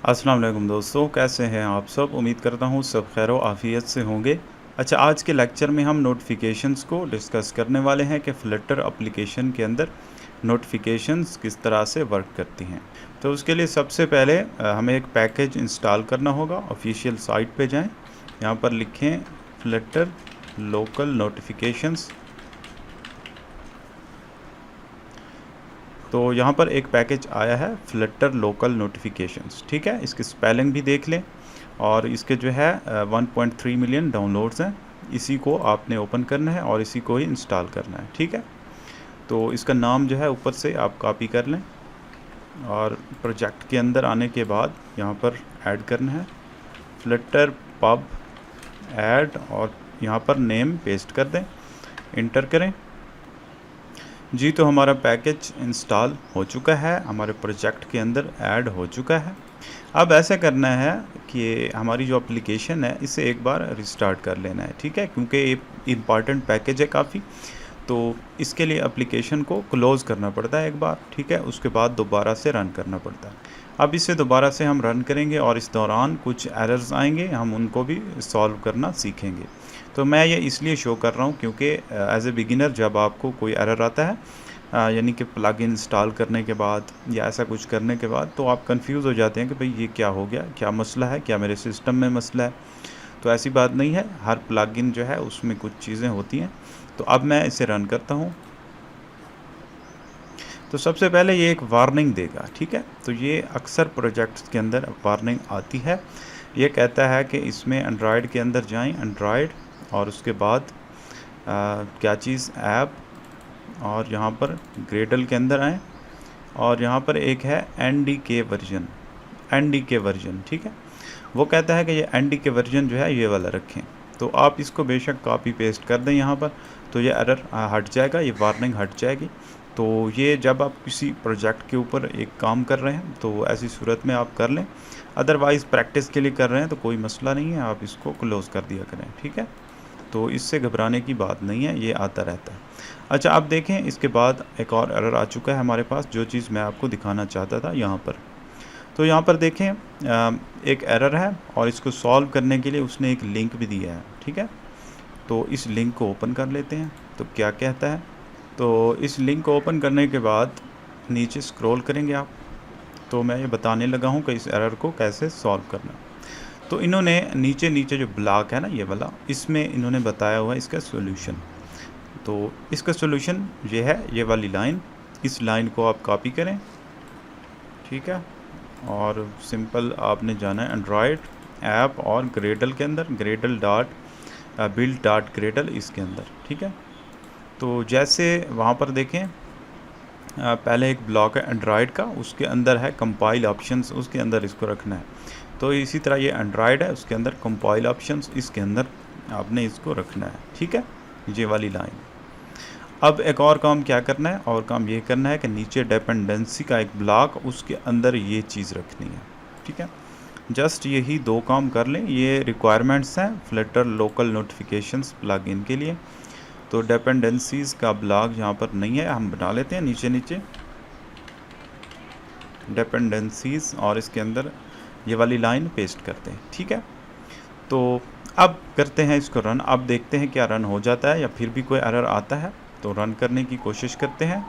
अस्सलाम वालेकुम दोस्तों, कैसे हैं आप सब। उम्मीद करता हूँ सब खैर आफ़ियत से होंगे। अच्छा, आज के लेक्चर में हम नोटिफिकेशंस को डिस्कस करने वाले हैं कि फ्लटर एप्लीकेशन के अंदर नोटिफिकेशंस किस तरह से वर्क करती हैं। तो उसके लिए सबसे पहले हमें एक पैकेज इंस्टॉल करना होगा। ऑफिशियल साइट पे जाएं, यहाँ पर लिखें फ्लटर लोकल नोटिफिकेशंस। तो यहाँ पर एक पैकेज आया है फ्लटर लोकल नोटिफिकेशंस, ठीक है। इसकी स्पेलिंग भी देख लें और इसके जो है 1.3 मिलियन डाउनलोड्स हैं। इसी को आपने ओपन करना है और इसी को ही इंस्टॉल करना है, ठीक है। तो इसका नाम जो है ऊपर से आप कॉपी कर लें और प्रोजेक्ट के अंदर आने के बाद यहाँ पर ऐड करना है फ्लटर पब ऐड और यहाँ पर नेम पेस्ट कर दें, इंटर करें जी। तो हमारा पैकेज इंस्टॉल हो चुका है, हमारे प्रोजेक्ट के अंदर ऐड हो चुका है। अब ऐसा करना है कि हमारी जो एप्लीकेशन है इसे एक बार रिस्टार्ट कर लेना है, ठीक है, क्योंकि ये इम्पॉर्टेंट पैकेज है काफ़ी। तो इसके लिए एप्लीकेशन को क्लोज़ करना पड़ता है एक बार, ठीक है, उसके बाद दोबारा से रन करना पड़ता है। अब इसे दोबारा से हम रन करेंगे और इस दौरान कुछ एरर्स आएंगे, हम उनको भी सॉल्व करना सीखेंगे। तो मैं ये इसलिए शो कर रहा हूँ क्योंकि एज ए बिगिनर जब आपको कोई एरर आता है यानी कि प्लग इंस्टॉल करने के बाद या ऐसा कुछ करने के बाद, तो आप कंफ्यूज हो जाते हैं कि भाई ये क्या हो गया, क्या मसला है, क्या मेरे सिस्टम में मसला है। तो ऐसी बात नहीं है, हर प्लगइन जो है उसमें कुछ चीज़ें होती हैं। तो अब मैं इसे रन करता हूँ। तो सबसे पहले ये एक वार्निंग देगा, ठीक है। तो ये अक्सर प्रोजेक्ट्स के अंदर वार्निंग आती है। ये कहता है कि इसमें एंड्रॉयड के अंदर जाएं, एंड्रॉयड और उसके बाद क्या चीज़ ऐप और यहाँ पर ग्रेडल के अंदर आएँ और यहाँ पर एक है NDK वर्जन, ठीक है। वो कहता है कि ये NDK वर्जन जो है ये वाला रखें। तो आप इसको बेशक कॉपी पेस्ट कर दें यहाँ पर, तो ये एरर हट जाएगा, ये वार्निंग हट जाएगी। तो ये जब आप किसी प्रोजेक्ट के ऊपर एक काम कर रहे हैं तो ऐसी सूरत में आप कर लें। अदरवाइज़ प्रैक्टिस के लिए कर रहे हैं तो कोई मसला नहीं है, आप इसको क्लोज़ कर दिया करें, ठीक है। तो इससे घबराने की बात नहीं है, ये आता रहता है। अच्छा, आप देखें इसके बाद एक और एरर आ चुका है हमारे पास, जो चीज़ मैं आपको दिखाना चाहता था यहाँ पर। तो यहाँ पर देखें एक एरर है और इसको सॉल्व करने के लिए उसने एक लिंक भी दिया है, ठीक है। तो इस लिंक को ओपन कर लेते हैं। तो क्या कहता है, तो इस लिंक को ओपन करने के बाद नीचे स्क्रॉल करेंगे आप, तो मैं ये बताने लगा हूँ कि इस एरर को कैसे सॉल्व करना। तो इन्होंने नीचे जो ब्लॉक है ना ये वाला, इसमें इन्होंने बताया हुआ है इसका सॉल्यूशन। तो इसका सॉल्यूशन ये है, ये वाली लाइन, इस लाइन को आप कॉपी करें, ठीक है। और सिंपल आपने जाना है एंड्रॉयड ऐप और ग्रेडल के अंदर, Gradle dot build dot Gradle इसके अंदर, ठीक है। तो जैसे वहाँ पर देखें पहले एक ब्लॉक है एंड्रॉयड का, उसके अंदर है कंपाइल ऑप्शंस, उसके अंदर इसको रखना है। तो इसी तरह ये एंड्रॉयड है, उसके अंदर कंपाइल ऑप्शंस, इसके अंदर आपने इसको रखना है, ठीक है, ये वाली लाइन। अब एक और काम क्या करना है, और काम ये करना है कि नीचे डिपेंडेंसी का एक ब्लॉक, उसके अंदर ये चीज़ रखनी है, ठीक है। जस्ट यही दो काम कर लें, ये रिक्वायरमेंट्स हैं फ्लटर लोकल नोटिफिकेशंस प्लगइन के लिए। तो डिपेंडेंसीज़ का ब्लॉक यहाँ पर नहीं है, हम बना लेते हैं नीचे डिपेंडेंसीज़ और इसके अंदर ये वाली लाइन पेस्ट करते हैं, ठीक है। तो अब करते हैं इसको रन। अब देखते हैं क्या रन हो जाता है या फिर भी कोई एरर आता है, तो रन करने की कोशिश करते हैं।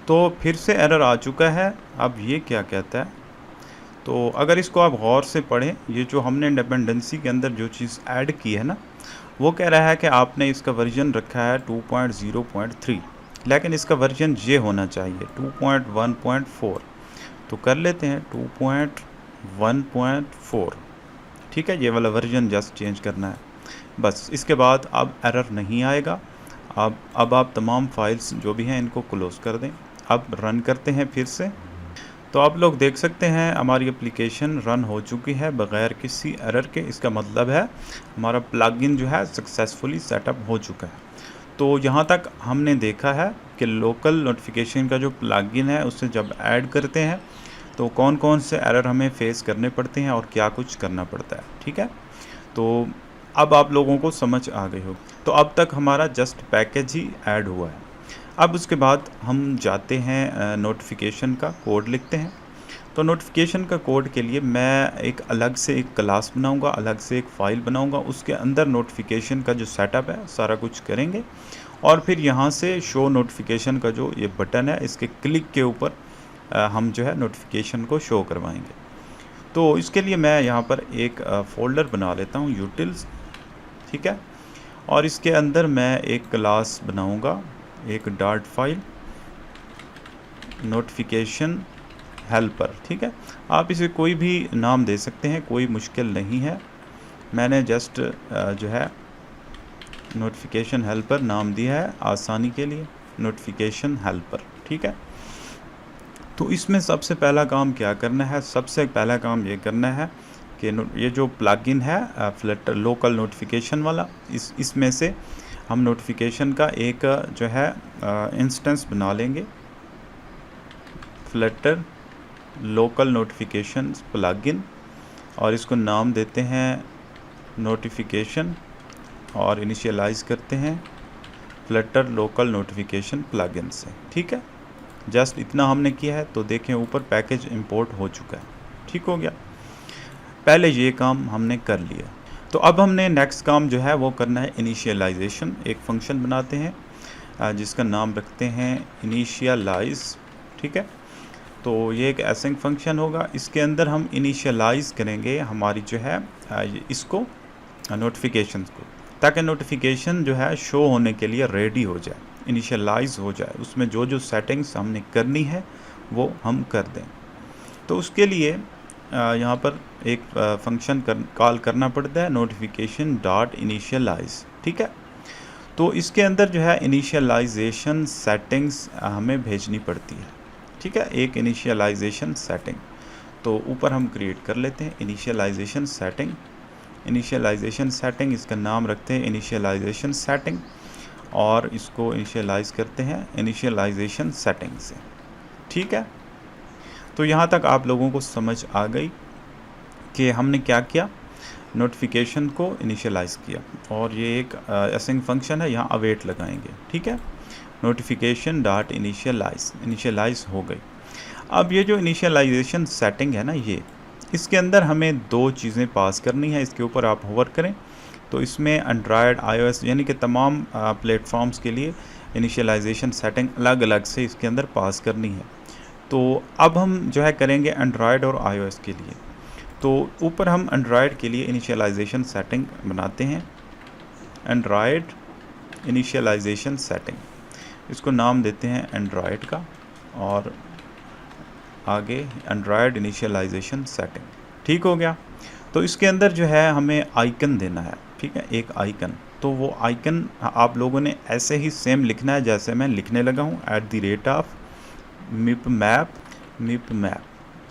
तो फिर से एरर आ चुका है। अब ये क्या कहता है, तो अगर इसको आप गौर से पढ़ें, ये जो हमने डिपेंडेंसी के अंदर जो चीज़ ऐड की है ना, वो कह रहा है कि आपने इसका वर्जन रखा है 2.0.3, लेकिन इसका वर्जन ये होना चाहिए 2.1.4। तो कर लेते हैं 2.1.4, ठीक है, ये वाला वर्जन जस्ट चेंज करना है बस। इसके बाद अब एरर नहीं आएगा। अब आप तमाम फाइल्स जो भी हैं इनको क्लोज़ कर दें। अब रन करते हैं फिर से। तो आप लोग देख सकते हैं हमारी एप्लीकेशन रन हो चुकी है बग़ैर किसी एरर के। इसका मतलब है हमारा प्लगइन जो है सक्सेसफुली सेटअप हो चुका है। तो यहाँ तक हमने देखा है कि लोकल नोटिफिकेशन का जो प्लगइन है उससे जब ऐड करते हैं तो कौन कौन से एरर हमें फेस करने पड़ते हैं और क्या कुछ करना पड़ता है, ठीक है। तो अब आप लोगों को समझ आ गई होगी। तो अब तक हमारा जस्ट पैकेज ही ऐड हुआ है। अब उसके बाद हम जाते हैं नोटिफिकेशन का कोड लिखते हैं। तो नोटिफिकेशन का कोड के लिए मैं एक अलग से एक क्लास बनाऊंगा, अलग से एक फ़ाइल बनाऊंगा, उसके अंदर नोटिफिकेशन का जो सेटअप है सारा कुछ करेंगे और फिर यहाँ से शो नोटिफिकेशन का जो ये बटन है इसके क्लिक के ऊपर हम जो है नोटिफिकेशन को शो करवाएंगे। तो इसके लिए मैं यहाँ पर एक फ़ोल्डर बना लेता हूँ यूटिल्स, ठीक है, और इसके अंदर मैं एक क्लास बनाऊँगा, एक डॉट फाइल नोटिफिकेशन हेल्पर, ठीक है। आप इसे कोई भी नाम दे सकते हैं, कोई मुश्किल नहीं है। मैंने जस्ट जो है नोटिफिकेशन हेल्पर नाम दिया है आसानी के लिए, नोटिफिकेशन हेल्पर, ठीक है। तो इसमें सबसे पहला काम क्या करना है, सबसे पहला काम ये करना है कि ये जो प्लगइन है फ्लटर लोकल नोटिफिकेशन वाला, इसमें से हम नोटिफिकेशन का एक जो है इंस्टेंस बना लेंगे, फ्लटर लोकल नोटिफिकेशन प्लगइन, और इसको नाम देते हैं नोटिफिकेशन और इनिशियलाइज करते हैं फ्लटर लोकल नोटिफिकेशन प्लगइन से, ठीक है। जस्ट इतना हमने किया है। तो देखें ऊपर पैकेज इंपोर्ट हो चुका है, ठीक हो गया। पहले ये काम हमने कर लिया। तो अब हमने नेक्स्ट काम जो है वो करना है इनिशियलाइजेशन। एक फंक्शन बनाते हैं जिसका नाम रखते हैं इनिशियलाइज, ठीक है। तो ये एक एसिंक फंक्शन होगा, इसके अंदर हम इनिशियलाइज करेंगे हमारी जो है इसको नोटिफिकेशन को, ताकि नोटिफिकेशन जो है शो होने के लिए रेडी हो जाए, इनिशियलाइज हो जाए, उसमें जो जो सेटिंग्स हमने करनी है वो हम कर दें। तो उसके लिए यहाँ पर एक फंक्शन कॉल करना पड़ता है नोटिफिकेशन डॉट इनिशियलाइज, ठीक है। तो इसके अंदर जो है इनिशियलाइजेशन सेटिंग्स हमें भेजनी पड़ती है, ठीक है, एक इनिशियलाइजेशन सेटिंग। तो ऊपर हम क्रिएट कर लेते हैं इनिशियलाइजेशन सेटिंग, इनिशियलाइजेशन सेटिंग, इसका नाम रखते हैं इनिशियलाइजेशन सेटिंग और इसको इनिशियलाइज करते हैं इनिशियलाइजेशन सेटिंग से, ठीक है। तो यहाँ तक आप लोगों को समझ आ गई कि हमने क्या किया, नोटिफिकेशन को इनिशियलाइज़ किया और ये एक असिंक फंक्शन है, यहाँ अवेट लगाएंगे, ठीक है। नोटिफिकेशन डॉट इनिशियलाइज हो गई। अब ये जो इनिशियलाइजेशन सेटिंग है ना, ये इसके अंदर हमें दो चीज़ें पास करनी है। इसके ऊपर आप होवर करें तो इसमें एंड्रॉयड iOS यानी कि तमाम प्लेटफॉर्म्स के लिए इनिशियलाइजेशन सेटिंग अलग अलग से इसके अंदर पास करनी है। तो अब हम जो है करेंगे एंड्रॉयड और iOS के लिए। तो ऊपर हम एंड्रॉयड के लिए इनिशियलाइजेशन सेटिंग बनाते हैं, एंड्रॉयड इनिशियलाइजेशन सेटिंग, इसको नाम देते हैं एंड्रॉयड का और आगे एंड्रॉयड इनिशियलाइजेशन सेटिंग, ठीक हो गया। तो इसके अंदर जो है हमें आइकन देना है, ठीक है, एक आइकन। तो वो आइकन आप लोगों ने ऐसे ही सेम लिखना है जैसे मैं लिखने लगा हूँ, @ mipmap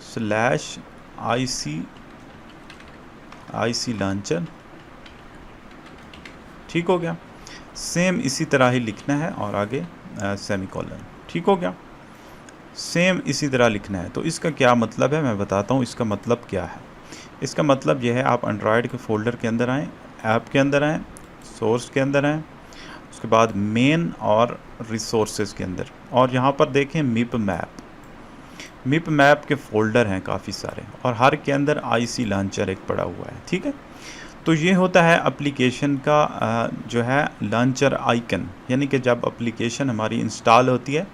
स्लैश IC लॉन्चर, ठीक हो गया। सेम इसी तरह ही लिखना है और आगे सेमीकोलन, ठीक हो गया। सेम इसी तरह लिखना है। तो इसका क्या मतलब है मैं बताता हूँ, इसका मतलब क्या है। इसका मतलब यह है, आप एंड्रॉयड के फ़ोल्डर के अंदर आएँ, ऐप के अंदर आएँ, सोर्स के अंदर आएँ, उसके बाद मेन और रिसोर्सेज के अंदर, और यहाँ पर देखें मिप मैप के फ़ोल्डर हैं काफ़ी सारे और हर के अंदर IC लॉन्चर एक पड़ा हुआ है, ठीक है। तो ये होता है एप्लीकेशन का जो है लॉन्चर आइकन, यानी कि जब एप्लीकेशन हमारी इंस्टॉल होती है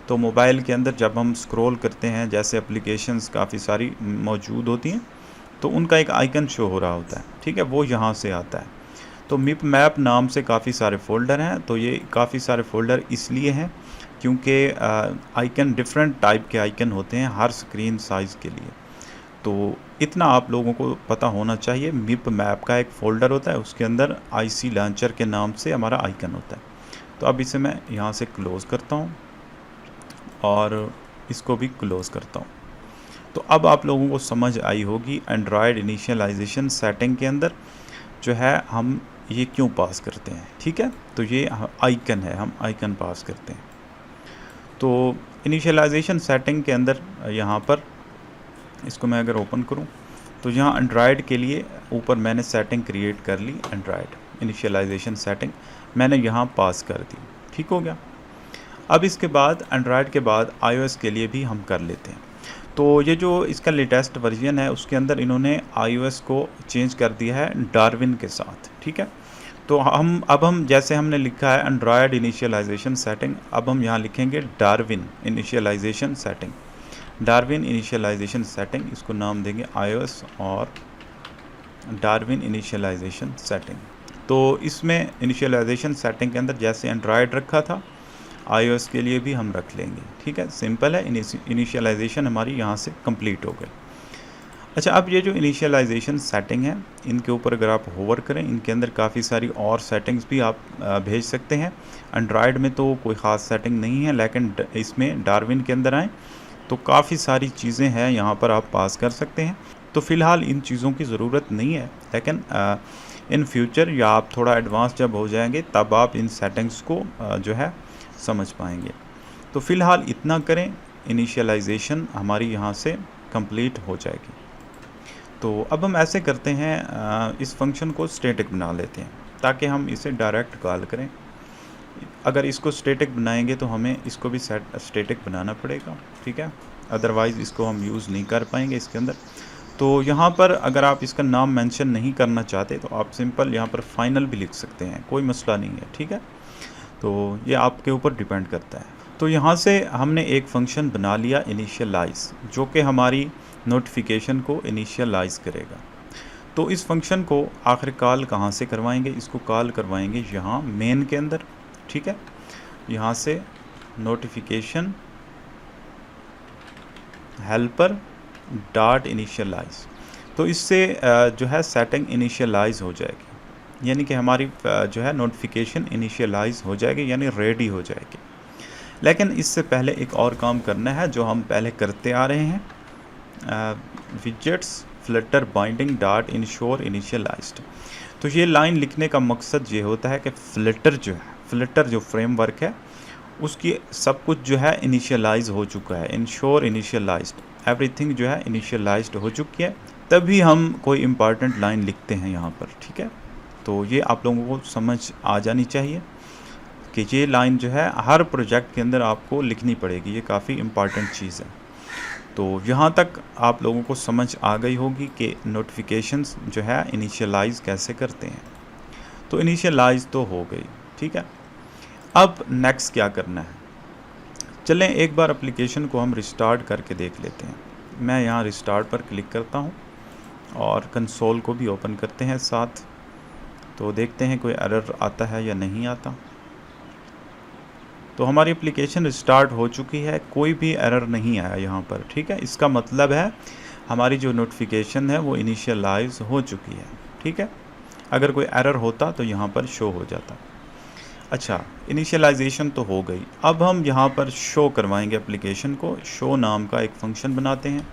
तो मोबाइल के अंदर जब हम स्क्रॉल करते हैं, जैसे एप्लीकेशंस काफ़ी सारी मौजूद होती हैं, तो उनका एक आइकन शो हो रहा होता है, ठीक है, वो यहाँ से आता है। तो मिप मैप नाम से काफ़ी सारे फ़ोल्डर हैं। तो ये काफ़ी सारे फ़ोल्डर इसलिए हैं क्योंकि आइकन डिफरेंट टाइप के आइकन होते हैं हर स्क्रीन साइज़ के लिए। तो इतना आप लोगों को पता होना चाहिए, मिप मैप का एक फ़ोल्डर होता है, उसके अंदर IC लॉन्चर के नाम से हमारा आइकन होता है। तो अब इसे मैं यहाँ से क्लोज़ करता हूँ और इसको भी क्लोज़ करता हूँ। तो अब आप लोगों को समझ आई होगी एंड्रॉयड इनिशियलाइजेशन सेटिंग के अंदर जो है हम ये क्यों पास करते हैं, ठीक है। तो ये आइकन है, हम आइकन पास करते हैं। तो इनिशियलाइजेशन सेटिंग के अंदर यहाँ पर इसको मैं अगर ओपन करूँ तो यहाँ एंड्रॉयड के लिए ऊपर मैंने सेटिंग क्रिएट कर ली, एंड्रॉयड इनिशियलाइजेशन सेटिंग मैंने यहाँ पास कर दी, ठीक हो गया। अब इसके बाद एंड्रॉयड के बाद iOS के लिए भी हम कर लेते हैं। तो ये जो इसका लेटेस्ट वर्जन है उसके अंदर इन्होंने iOS को चेंज कर दिया है डार्विन के साथ, ठीक है। तो हम जैसे हमने लिखा है एंड्रॉयड इनिशियलाइजेशन सेटिंग, अब हम यहाँ लिखेंगे Darwin initialisation setting. Darwin initialisation setting, इसको नाम देंगे iOS और डार्विन इनिशियलाइजेशन सेटिंग। तो इसमें इनिशियलाइजेशन सेटिंग के अंदर जैसे एंड्रॉयड रखा था iOS के लिए भी हम रख लेंगे, ठीक है। सिंपल है, इनिशियलाइजेशन हमारी यहाँ से कंप्लीट हो गई। अच्छा, अब ये जो इनिशियलाइजेशन सेटिंग है इनके ऊपर अगर आप होवर करें, इनके अंदर काफ़ी सारी और सेटिंग्स भी आप भेज सकते हैं। एंड्रॉयड में तो कोई ख़ास सेटिंग नहीं है, लेकिन इसमें डार्विन के अंदर आएँ तो काफ़ी सारी चीज़ें हैं यहाँ पर आप पास कर सकते हैं। तो फ़िलहाल इन चीज़ों की ज़रूरत नहीं है, लेकिन इन फ्यूचर या आप थोड़ा एडवांस जब हो जाएंगे तब आप इन सेटिंग्स को जो है समझ पाएंगे। तो फ़िलहाल इतना करें, इनिशियलाइजेशन हमारी यहाँ से कंप्लीट हो जाएगी। तो अब हम ऐसे करते हैं, इस फंक्शन को स्टैटिक बना लेते हैं ताकि हम इसे डायरेक्ट कॉल करें। अगर इसको स्टैटिक बनाएंगे तो हमें इसको भी स्टैटिक बनाना पड़ेगा, ठीक है, अदरवाइज़ इसको हम यूज़ नहीं कर पाएंगे इसके अंदर। तो यहाँ पर अगर आप इसका नाम मेंशन नहीं करना चाहते तो आप सिंपल यहाँ पर फाइनल भी लिख सकते हैं, कोई मसला नहीं है, ठीक है। तो ये आपके ऊपर डिपेंड करता है। तो यहाँ से हमने एक फ़ंक्शन बना लिया इनिशियलाइज़, जो कि हमारी नोटिफिकेशन को इनिशियलाइज़ करेगा। तो इस फंक्शन को आखिर कॉल कहाँ से करवाएंगे, इसको कॉल करवाएंगे यहाँ मेन के अंदर, ठीक है। यहाँ से नोटिफिकेशन हेल्पर डॉट इनिशियलाइज़, तो इससे जो है सेटिंग इनिशियलाइज़ हो जाएगी, यानी कि हमारी जो है नोटिफिकेशन इनिशियलाइज़ हो जाएगी, यानी रेडी हो जाएगी। लेकिन इससे पहले एक और काम करना है जो हम पहले करते आ रहे हैं, widgets Flutter binding dot ensure initialised. तो ये लाइन लिखने का मकसद ये होता है कि फ्लटर जो फ्रेमवर्क है उसकी सब कुछ जो है इनिशियलाइज हो चुका है, इंश्योर इनिशियलाइज्ड, एवरीथिंग जो है इनिशियलाइज्ड हो चुकी है, तभी हम कोई इम्पॉर्टेंट लाइन लिखते हैं यहाँ पर, ठीक है। तो ये आप लोगों को समझ आ जानी चाहिए कि ये लाइन जो है हर प्रोजेक्ट के अंदर आपको लिखनी पड़ेगी, ये काफ़ी इम्पॉर्टेंट चीज़ है। तो यहाँ तक आप लोगों को समझ आ गई होगी कि नोटिफिकेशंस जो है इनिशियलाइज़ कैसे करते हैं। तो इनिशियलाइज़ तो हो गई, ठीक है। अब नेक्स्ट क्या करना है, चलें एक बार एप्लीकेशन को हम रिस्टार्ट करके देख लेते हैं। मैं यहाँ रिस्टार्ट पर क्लिक करता हूँ और कंसोल को भी ओपन करते हैं साथ, तो देखते हैं कोई एरर आता है या नहीं आता। तो हमारी एप्लीकेशन रिस्टार्ट हो चुकी है, कोई भी एरर नहीं आया यहाँ पर, ठीक है। इसका मतलब है हमारी जो नोटिफिकेशन है वो इनिशियलाइज हो चुकी है, ठीक है। अगर कोई एरर होता तो यहाँ पर शो हो जाता। अच्छा, इनिशियलाइजेशन तो हो गई, अब हम यहाँ पर शो करवाएंगे एप्लीकेशन को। शो नाम का एक फ़ंक्शन बनाते हैं,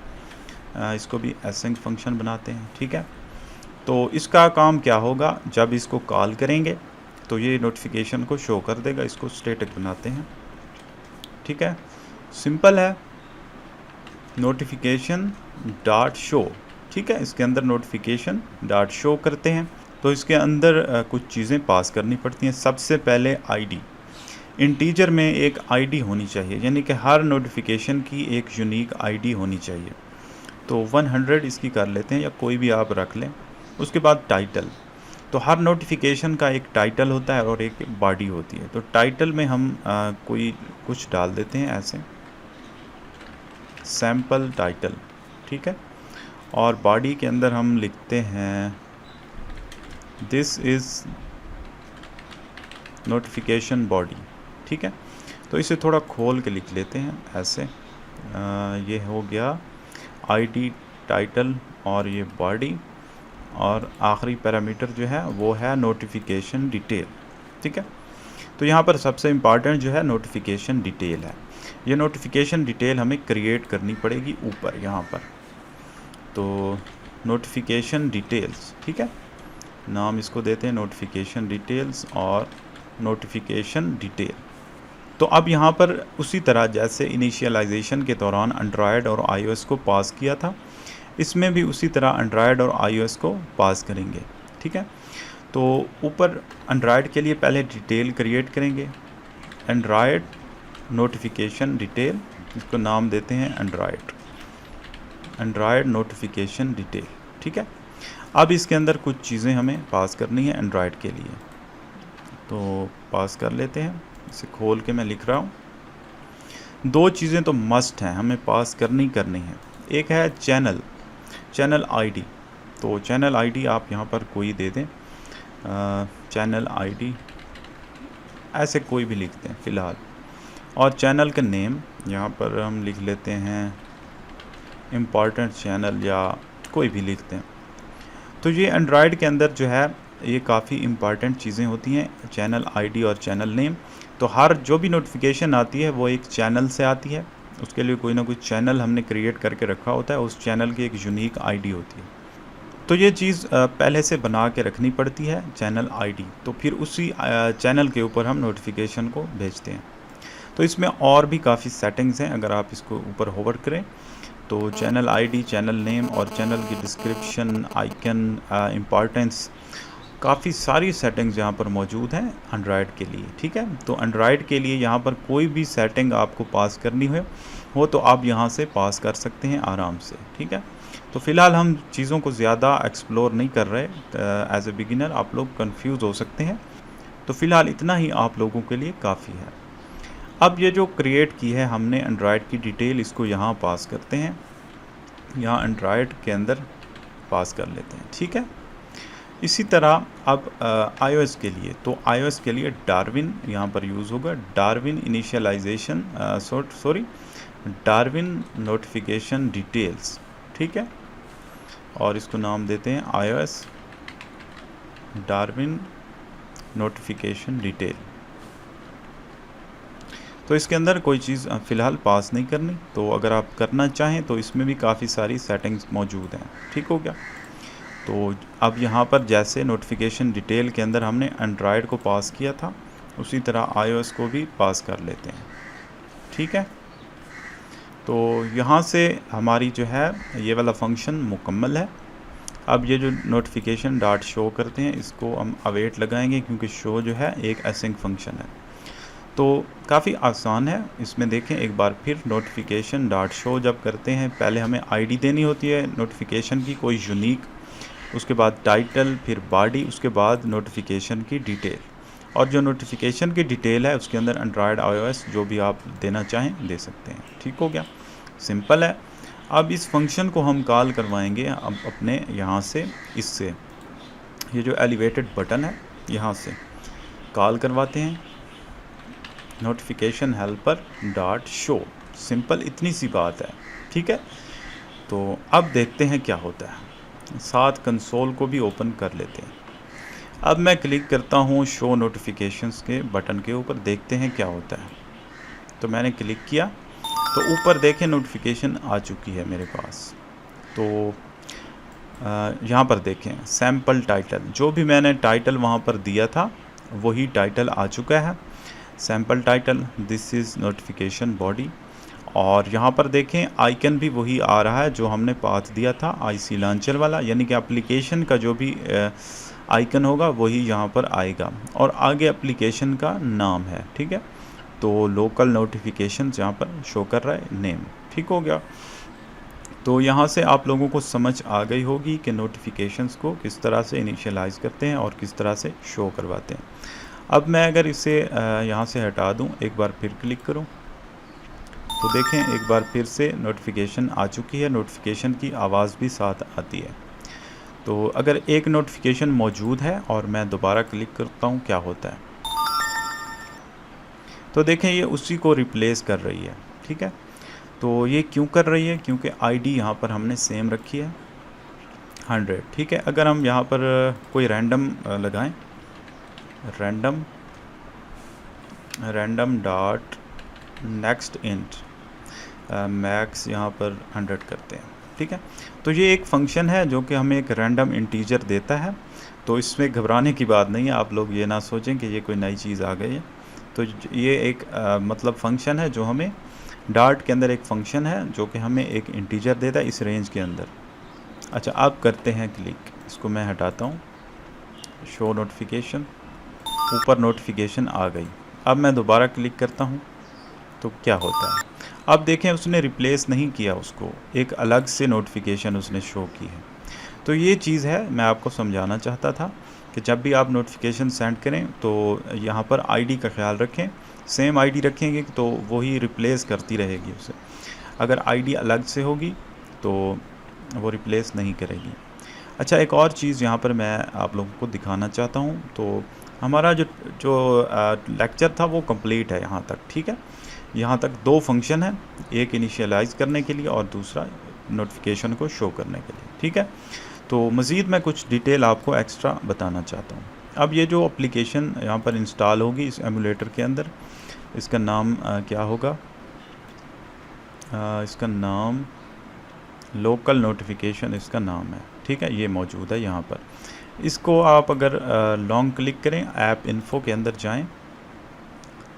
इसको भी एसिंक फंक्शन बनाते हैं, ठीक है। तो इसका काम क्या होगा, जब इसको कॉल करेंगे तो ये नोटिफिकेशन को शो कर देगा। इसको स्टैटिक बनाते हैं, ठीक है, सिंपल है, नोटिफिकेशन डॉट शो, ठीक है। इसके अंदर नोटिफिकेशन डॉट शो करते हैं, तो इसके अंदर कुछ चीज़ें पास करनी पड़ती हैं। सबसे पहले आईडी, इंटीजर में एक आईडी होनी चाहिए, यानी कि हर नोटिफिकेशन की एक यूनिक आईडी होनी चाहिए। तो 100 इसकी कर लेते हैं, या कोई भी आप रख लें। उसके बाद टाइटल, तो हर नोटिफिकेशन का एक टाइटल होता है और एक बॉडी होती है। तो टाइटल में हम कोई कुछ डाल देते हैं ऐसे, सैम्पल टाइटल, ठीक है। और बॉडी के अंदर हम लिखते हैं दिस इज़ नोटिफिकेशन बॉडी, ठीक है। तो इसे थोड़ा खोल के लिख लेते हैं ऐसे, ये हो गया आईडी, टाइटल और ये बॉडी, और आखिरी पैरामीटर जो है वो है नोटिफिकेशन डिटेल, ठीक है। तो यहाँ पर सबसे इम्पॉर्टेंट जो है नोटिफिकेशन डिटेल है। ये नोटिफिकेशन डिटेल हमें क्रिएट करनी पड़ेगी ऊपर यहाँ पर। तो नोटिफिकेशन डिटेल्स, ठीक है, नाम इसको देते हैं नोटिफिकेशन डिटेल्स और नोटिफिकेशन डिटेल। तो अब यहाँ पर उसी तरह जैसे इनिशियलाइजेशन के दौरान एंड्रॉयड और iOS को पास किया था, इसमें भी उसी तरह एंड्रॉयड और iOS को पास करेंगे, ठीक है। तो ऊपर एंड्रॉयड के लिए पहले डिटेल क्रिएट करेंगे, एंड्रॉयड नोटिफिकेशन डिटेल, इसको नाम देते हैं एंड्रॉयड नोटिफिकेशन डिटेल। ठीक है, अब इसके अंदर कुछ चीज़ें हमें पास करनी है एंड्रॉयड के लिए, तो पास कर लेते हैं। इसे खोल के मैं लिख रहा हूँ। दो चीज़ें तो मस्ट हैं, हमें पास करनी है। एक है चैनल आईडी, तो चैनल आईडी आप यहाँ पर कोई दे दें, चैनल आईडी ऐसे कोई भी लिखते हैं फ़िलहाल। और चैनल का नेम यहाँ पर हम लिख लेते हैं इम्पॉर्टेंट चैनल, या कोई भी लिखते हैं। तो ये एंड्रॉयड के अंदर जो है ये काफ़ी इम्पॉर्टेंट चीज़ें होती हैं, चैनल आईडी और चैनल नेम। तो हर जो भी नोटिफिकेशन आती है वो एक चैनल से आती है, उसके लिए कोई ना कोई चैनल हमने क्रिएट करके रखा होता है, उस चैनल की एक यूनिक आईडी होती है। तो ये चीज़ पहले से बना के रखनी पड़ती है, चैनल आईडी। तो फिर उसी चैनल के ऊपर हम नोटिफिकेशन को भेजते हैं। तो इसमें और भी काफ़ी सेटिंग्स हैं, अगर आप इसको ऊपर होवर करें तो चैनल आईडी, चैनल नेम और चैनल की डिस्क्रिप्शन, आइकन, इम्पॉर्टेंस, काफ़ी सारी सेटिंग्स यहाँ पर मौजूद हैं एंड्रॉयड के लिए। ठीक है, तो एंड्रॉयड के लिए यहाँ पर कोई भी सेटिंग आपको पास करनी हो तो आप यहाँ से पास कर सकते हैं आराम से। ठीक है, तो फ़िलहाल हम चीज़ों को ज़्यादा एक्सप्लोर नहीं कर रहे, एज ए बिगिनर आप लोग कंफ्यूज हो सकते हैं। तो फ़िलहाल इतना ही आप लोगों के लिए काफ़ी है। अब ये जो क्रिएट की है हमने एंड्रॉयड की डिटेल, इसको यहाँ पास करते हैं, यहाँ एंड्रॉयड के अंदर पास कर लेते हैं। ठीक है, इसी तरह अब iOS के लिए, तो iOS के लिए डार्विन यहाँ पर यूज़ होगा, Darwin initialisation Darwin notification details. ठीक है, और इसको नाम देते हैं iOS डार्विन नोटिफिकेशन डिटेल। तो इसके अंदर कोई चीज़ फ़िलहाल पास नहीं करनी, तो अगर आप करना चाहें तो इसमें भी काफ़ी सारी सेटिंग्स मौजूद हैं। ठीक हो गया, तो अब यहाँ पर जैसे नोटिफिकेशन डिटेल के अंदर हमने एंड्रॉयड को पास किया था, उसी तरह iOS को भी पास कर लेते हैं। ठीक है, तो यहाँ से हमारी जो है ये वाला फंक्शन मुकम्मल है। अब ये जो नोटिफिकेशन डॉट शो करते हैं, इसको हम अवेट लगाएंगे, क्योंकि शो जो है एक एसिंक फंक्शन है। तो काफ़ी आसान है, इसमें देखें एक बार फिर, नोटिफिकेशन डॉट शो जब करते हैं पहले हमें आईडी देनी होती है नोटिफिकेशन की, कोई यूनिक, उसके बाद टाइटल, फिर बॉडी, उसके बाद नोटिफिकेशन की डिटेल। और जो नोटिफिकेशन की डिटेल है उसके अंदर एंड्रॉयड iOS जो भी आप देना चाहें दे सकते हैं। ठीक हो गया, सिंपल है। अब इस फंक्शन को हम कॉल करवाएंगे अब अपने यहाँ से, इससे ये जो एलिवेटेड बटन है यहाँ से कॉल करवाते हैं, notification helper dot show. Simple, इतनी सी बात है। ठीक है, तो अब देखते हैं क्या होता है, साथ कंसोल को भी ओपन कर लेते हैं। अब मैं क्लिक करता हूँ शो नोटिफिकेशंस के बटन के ऊपर, देखते हैं क्या होता है। तो मैंने क्लिक किया तो ऊपर देखें नोटिफिकेशन आ चुकी है मेरे पास। तो यहाँ पर देखें सैम्पल टाइटल, जो भी मैंने टाइटल वहाँ पर दिया था वही टाइटल आ चुका है, sample title, this is notification body. और यहाँ पर देखें आइकन भी वही आ रहा है जो हमने पाथ दिया था आईसी लॉन्चर वाला, यानी कि एप्लीकेशन का जो भी आइकन होगा वही यहाँ पर आएगा, और आगे एप्लीकेशन का नाम है। ठीक है, तो लोकल नोटिफिकेशन यहाँ पर शो कर रहा है नेम। ठीक हो गया, तो यहाँ से आप लोगों को समझ आ गई होगी कि नोटिफिकेशंस को किस तरह से इनिशियलाइज़ करते हैं और किस तरह से शो करवाते हैं। अब मैं अगर इसे यहाँ से हटा दूँ, एक बार फिर क्लिक करूँ, तो देखें एक बार फिर से नोटिफिकेशन आ चुकी है, नोटिफिकेशन की आवाज़ भी साथ आती है। तो अगर एक नोटिफिकेशन मौजूद है और मैं दोबारा क्लिक करता हूँ, क्या होता है, तो देखें ये उसी को रिप्लेस कर रही है। ठीक है, तो ये क्यों कर रही है, क्योंकि आईडी यहाँ पर हमने सेम रखी है 100। ठीक है, अगर हम यहाँ पर कोई रैंडम लगाएं, random dot next int max यहाँ पर 100 करते हैं। ठीक है, तो ये एक फंक्शन है जो कि हमें एक रैंडम इंटीजर देता है, तो इसमें घबराने की बात नहीं है, आप लोग ये ना सोचें कि ये कोई नई चीज़ आ गई है। तो ये एक मतलब फंक्शन है जो हमें डॉट के अंदर एक फंक्शन है जो कि हमें एक इंटीजर देता है इस रेंज के अंदर। अच्छा, अब करते हैं क्लिक, इसको मैं हटाता हूँ, शो नोटिफिकेशन, ऊपर नोटिफिकेशन आ गई। अब मैं दोबारा क्लिक करता हूँ तो क्या होता है। अब देखें उसने रिप्लेस नहीं किया उसको, एक अलग से नोटिफिकेशन उसने शो की है। तो ये चीज़ है, मैं आपको समझाना चाहता था कि जब भी आप नोटिफिकेशन सेंड करें तो यहाँ पर आईडी का ख्याल रखें। सेम आईडी रखेंगे तो वही रिप्लेस करती रहेगी उसे। अगर आईडी अलग से होगी तो वो रिप्लेस नहीं करेगी। अच्छा, एक और चीज़ यहाँ पर मैं आप लोगों को दिखाना चाहता हूँ। तो हमारा जो जो लेक्चर था वो कंप्लीट है यहाँ तक, ठीक है। यहाँ तक 2 फंक्शन हैं, एक इनिशियलाइज करने के लिए और दूसरा नोटिफिकेशन को शो करने के लिए, ठीक है। तो मज़ीद मैं कुछ डिटेल आपको एक्स्ट्रा बताना चाहता हूँ। अब ये जो एप्लीकेशन यहाँ पर इंस्टॉल होगी इस एमुलेटर के अंदर, इसका नाम क्या होगा, इसका नाम लोकल नोटिफिकेशन इसका नाम है, ठीक है। ये मौजूद है यहाँ पर। इसको आप अगर लॉन्ग क्लिक करें, ऐप इन्फो के अंदर जाएं,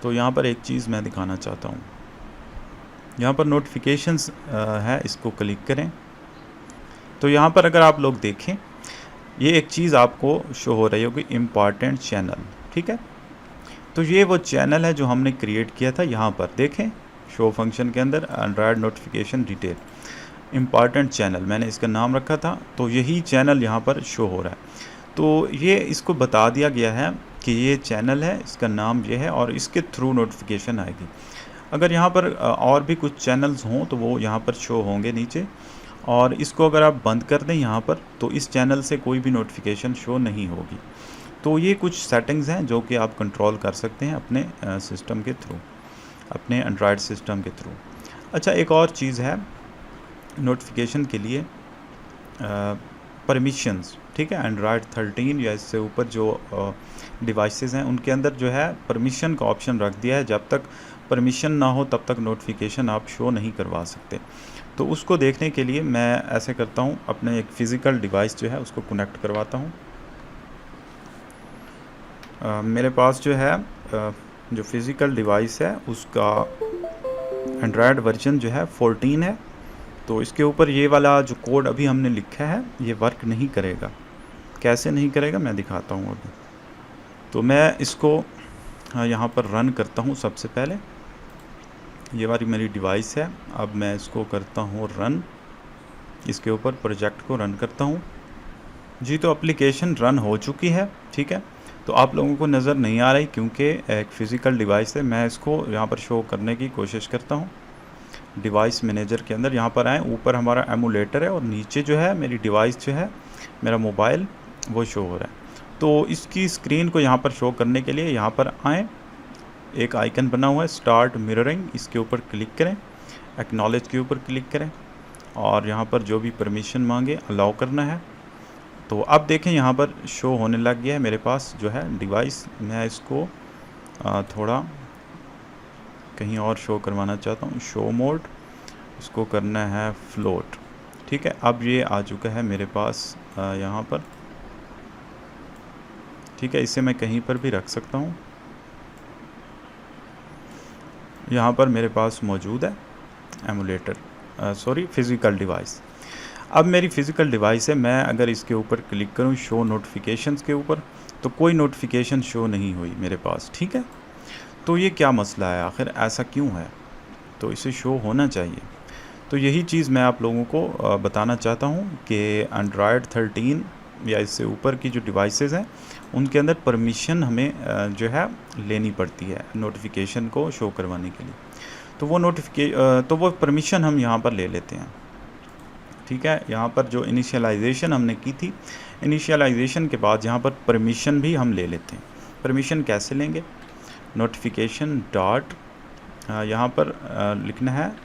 तो यहाँ पर एक चीज़ मैं दिखाना चाहता हूँ। यहाँ पर नोटिफिकेशंस है, इसको क्लिक करें तो यहाँ पर अगर आप लोग देखें, ये एक चीज़ आपको शो हो रही होगी, इम्पॉर्टेंट चैनल, ठीक है। तो ये वो चैनल है जो हमने क्रिएट किया था। यहाँ पर देखें शो फंक्शन के अंदर Android notification detail, important channel मैंने इसका नाम रखा था। तो यही चैनल यहाँ पर शो हो रहा है। तो ये इसको बता दिया गया है कि ये चैनल है, इसका नाम ये है और इसके थ्रू नोटिफिकेशन आएगी। अगर यहाँ पर और भी कुछ चैनल्स हों तो वो यहाँ पर शो होंगे नीचे, और इसको अगर आप बंद कर दें यहाँ पर तो इस चैनल से कोई भी नोटिफिकेशन शो नहीं होगी। तो ये कुछ सेटिंग्स हैं जो कि आप कंट्रोल कर सकते हैं अपने सिस्टम के थ्रू, अपने एंड्रॉयड सिस्टम के थ्रू। अच्छा, एक और चीज़ है नोटिफिकेशन के लिए, परमिशंस, ठीक है। एंड्रॉयड 13 या इससे ऊपर जो डिवाइसेस हैं उनके अंदर जो है परमिशन का ऑप्शन रख दिया है। जब तक परमिशन ना हो तब तक नोटिफिकेशन आप शो नहीं करवा सकते। तो उसको देखने के लिए मैं ऐसे करता हूँ, अपने एक फ़िज़िकल डिवाइस जो है उसको कनेक्ट करवाता हूँ। मेरे पास जो है जो फ़िज़िकल डिवाइस है उसका एंड्रॉयड वर्जन जो है 14 है। तो इसके ऊपर ये वाला जो कोड अभी हमने लिखा है ये वर्क नहीं करेगा। कैसे नहीं करेगा मैं दिखाता हूँ अभी। तो मैं इसको यहाँ पर रन करता हूँ। सबसे पहले ये वाली मेरी डिवाइस है, अब मैं इसको करता हूँ रन, इसके ऊपर प्रोजेक्ट को रन करता हूँ जी। तो एप्लीकेशन रन हो चुकी है, ठीक है। तो आप लोगों को नज़र नहीं आ रही क्योंकि एक फ़िज़िकल डिवाइस है। मैं इसको यहाँ पर शो करने की कोशिश करता हूँ। डिवाइस मैनेजर के अंदर यहाँ पर आएँ, ऊपर हमारा एमुलेटर है और नीचे जो है मेरी डिवाइस जो है, मेरा मोबाइल, वो शो हो रहा है। तो इसकी स्क्रीन को यहाँ पर शो करने के लिए यहाँ पर आएँ, एक आइकन बना हुआ है स्टार्ट मिररिंग, इसके ऊपर क्लिक करें, एक्नॉलेज के ऊपर क्लिक करें और यहाँ पर जो भी परमिशन मांगे अलाउ करना है। तो अब देखें यहाँ पर शो होने लग गया है मेरे पास जो है डिवाइस। मैं इसको थोड़ा कहीं और शो करवाना चाहता हूँ, शो मोड, इसको करना है फ्लोट, ठीक है। अब ये आ चुका है मेरे पास यहाँ पर, ठीक है। इसे मैं कहीं पर भी रख सकता हूँ, यहाँ पर मेरे पास मौजूद है एमुलेटर, सॉरी फ़िज़िकल डिवाइस। अब मेरी फ़िज़िकल डिवाइस है, मैं अगर इसके ऊपर क्लिक करूँ शो नोटिफिकेशंस के ऊपर तो कोई नोटिफिकेशन शो नहीं हुई मेरे पास, ठीक है। तो ये क्या मसला है, आखिर ऐसा क्यों है? तो इसे शो होना चाहिए। तो यही चीज़ मैं आप लोगों को बताना चाहता हूँ कि एंड्रॉयड 13 या इससे ऊपर की जो डिवाइसेस हैं उनके अंदर परमिशन हमें जो है लेनी पड़ती है नोटिफिकेशन को शो करवाने के लिए। तो वो परमिशन हम यहाँ पर ले लेते हैं, ठीक है। यहाँ पर जो इनिशियलाइजेशन हमने की थी, इनिशियलाइजेशन के बाद यहाँ पर परमिशन भी हम ले लेते हैं। परमिशन कैसे लेंगे, नोटिफिकेशन डॉट यहाँ पर लिखना है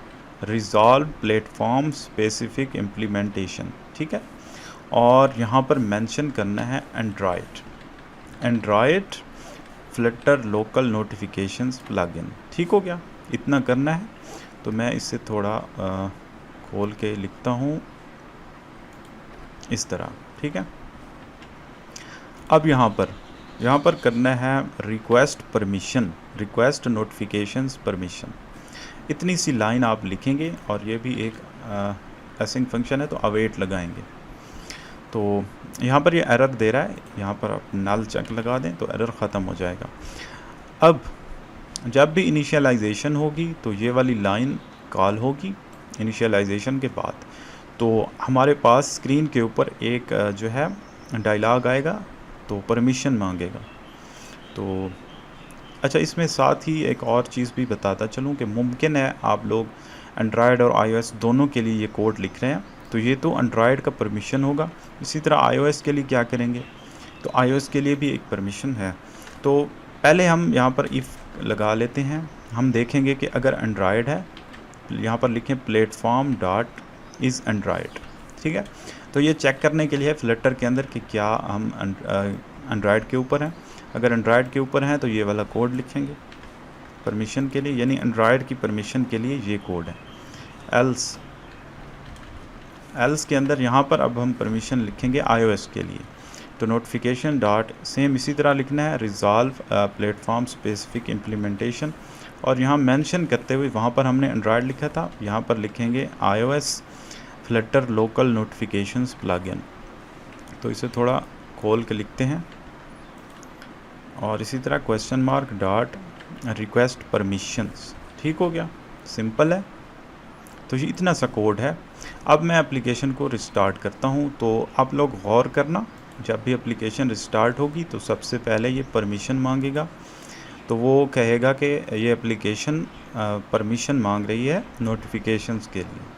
रिजॉल्व प्लेटफॉर्म स्पेसिफिक इम्प्लीमेंटेशन, ठीक है। और यहाँ पर मेंशन करना है Android Flutter local notifications plugin, ठीक हो गया, इतना करना है। तो मैं इसे थोड़ा खोल के लिखता हूँ इस तरह, ठीक है। अब यहाँ पर करना है रिक्वेस्ट नोटिफिकेशंस परमिशन, इतनी सी लाइन आप लिखेंगे और ये भी एक एसिंग फंक्शन है तो अवेट लगाएंगे। तो यहाँ पर ये एरर दे रहा है, यहाँ पर आप नल चेक लगा दें तो एरर ख़त्म हो जाएगा। अब जब भी इनिशियलाइजेशन होगी तो ये वाली लाइन कॉल होगी इनिशियलाइजेशन के बाद, तो हमारे पास स्क्रीन के ऊपर एक जो है डायलॉग आएगा, तो परमिशन मांगेगा। तो अच्छा, इसमें साथ ही एक और चीज़ भी बताता चलूँ कि मुमकिन है आप लोग एंड्रॉयड और आईओएस दोनों के लिए ये कोड लिख रहे हैं, तो ये तो एंड्रॉयड का परमिशन होगा। इसी तरह आईओएस के लिए क्या करेंगे, तो आईओएस के लिए भी एक परमिशन है। तो पहले हम यहाँ पर इफ़ लगा लेते हैं, हम देखेंगे कि अगर एंड्रॉयड है, यहाँ पर लिखें प्लेटफॉर्म डॉट इज़ एंड्रॉयड, ठीक है। तो ये चेक करने के लिए फ्लटर के अंदर कि क्या हम एंड्रॉयड के ऊपर हैं। अगर एंड्रॉयड के ऊपर हैं तो ये वाला कोड लिखेंगे परमिशन के लिए, यानी एंड्रॉयड की परमिशन के लिए ये कोड है। एल्स के अंदर यहाँ पर अब हम परमिशन लिखेंगे आईओएस के लिए, तो नोटिफिकेशन डॉट सेम इसी तरह लिखना है, रिजॉल्व प्लेटफॉर्म स्पेसिफिक इम्प्लीमेंटेशन, और यहाँ मेंशन करते हुए वहाँ पर हमने एंड्रॉयड लिखा था, यहाँ पर लिखेंगे iOS Flutter local notifications plugin. तो इसे थोड़ा खोल के लिखते हैं, और इसी तरह question mark dot request permissions. ठीक हो गया, सिंपल है। तो ये इतना सा कोड है। अब मैं एप्लीकेशन को रिस्टार्ट करता हूँ, तो आप लोग गौर करना, जब भी एप्लीकेशन रिस्टार्ट होगी तो सबसे पहले ये परमिशन मांगेगा, तो वो कहेगा कि ये एप्लीकेशन परमिशन मांग रही है नोटिफिकेशंस के लिए।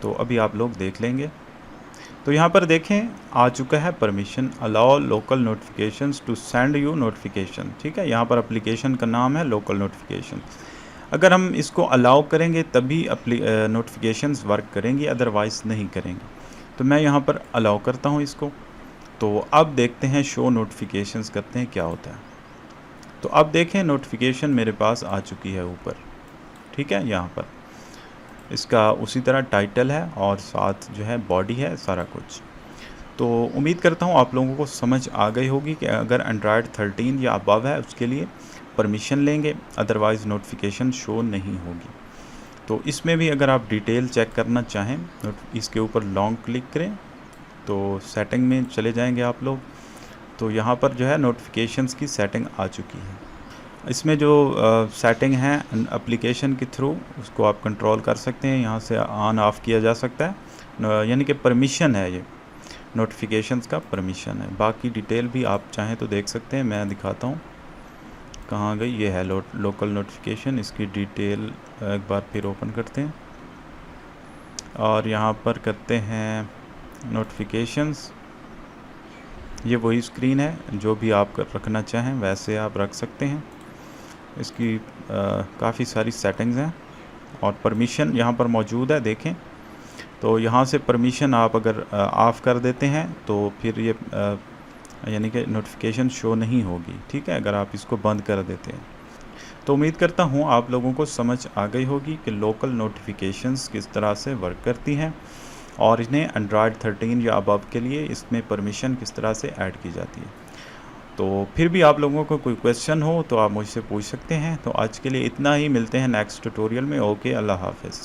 तो अभी आप लोग देख लेंगे, तो यहाँ पर देखें आ चुका है permission, allow local notifications to send you notification. ठीक है, यहाँ पर एप्लीकेशन का नाम है लोकल नोटिफिकेशन। अगर हम इसको अलाउ करेंगे तभी नोटिफिकेशंस वर्क करेंगी, अदरवाइज़ नहीं करेंगे। तो मैं यहाँ पर अलाउ करता हूँ इसको। तो अब देखते हैं शो नोटिफिकेशंस करते हैं क्या होता है। तो अब देखें नोटिफिकेशन मेरे पास आ चुकी है ऊपर। ठीक है, यहाँ पर इसका उसी तरह टाइटल है और साथ जो है बॉडी है, सारा कुछ। तो उम्मीद करता हूँ आप लोगों को समझ आ गई होगी कि अगर एंड्रॉयड 13 या अबव है उसके लिए परमिशन लेंगे, अदरवाइज़ नोटिफिकेशन शो नहीं होगी। तो इसमें भी अगर आप डिटेल चेक करना चाहें, इसके ऊपर लॉन्ग क्लिक करें तो सेटिंग में चले जाएंगे आप लोग। तो यहाँ पर जो है नोटिफिकेशंस की सेटिंग आ चुकी है। इसमें जो सेटिंग है एप्लीकेशन के थ्रू, उसको आप कंट्रोल कर सकते हैं, यहाँ से ऑन ऑफ किया जा सकता है, यानी कि परमिशन है, ये नोटिफिकेशंस का परमिशन है। बाकी डिटेल भी आप चाहें तो देख सकते हैं, मैं दिखाता हूँ कहाँ गई। ये है लोकल नोटिफिकेशन, इसकी डिटेल एक बार फिर ओपन करते हैं और यहाँ पर करते हैं नोटिफिकेशंस। ये वही स्क्रीन है, जो भी आप रखना चाहें वैसे आप रख सकते हैं। इसकी काफ़ी सारी सेटिंग्स हैं और परमिशन यहाँ पर मौजूद है, देखें। तो यहाँ से परमिशन आप अगर ऑफ़ कर देते हैं तो फिर ये यानी कि नोटिफिकेशन शो नहीं होगी। ठीक है, अगर आप इसको बंद कर देते हैं। तो उम्मीद करता हूँ आप लोगों को समझ आ गई होगी कि लोकल नोटिफिकेशंस किस तरह से वर्क करती हैं और इन्हें एंड्रॉयड 13 या अबव के लिए इसमें परमिशन किस तरह से ऐड की जाती है। तो फिर भी आप लोगों को कोई क्वेश्चन हो तो आप मुझसे पूछ सकते हैं। तो आज के लिए इतना ही, मिलते हैं नेक्स्ट ट्यूटोरियल में। ओके, अल्लाह हाफ़िज़।